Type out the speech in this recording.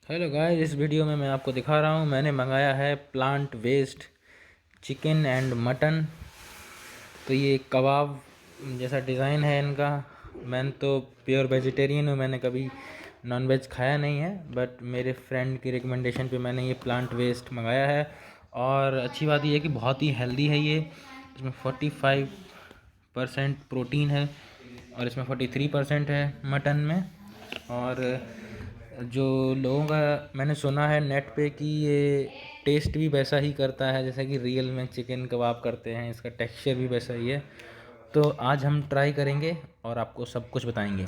Hello guys, इस video में मैं आपको दिखा रहा हूँ मैंने मंगाया है प्लांट वेस्ट चिकन एंड मटन। तो ये कबाब जैसा डिज़ाइन है इनका। मैं तो प्योर वेजिटेरियन हूँ, मैंने कभी नॉनवेज खाया नहीं है, बट मेरे फ्रेंड की रिकमेंडेशन पे मैंने ये प्लांट वेस्ट मंगाया है। और अच्छी बात ये है कि बहुत ही हेल्दी है ये। इसमें 45% प्रोटीन है और इसमें 43% है मटन में। और जो लोगों का मैंने सुना है नेट पे कि ये टेस्ट भी वैसा ही करता है जैसा कि रियल में चिकन कबाब करते हैं, इसका टेक्सचर भी वैसा ही है। तो आज हम ट्राई करेंगे और आपको सब कुछ बताएंगे।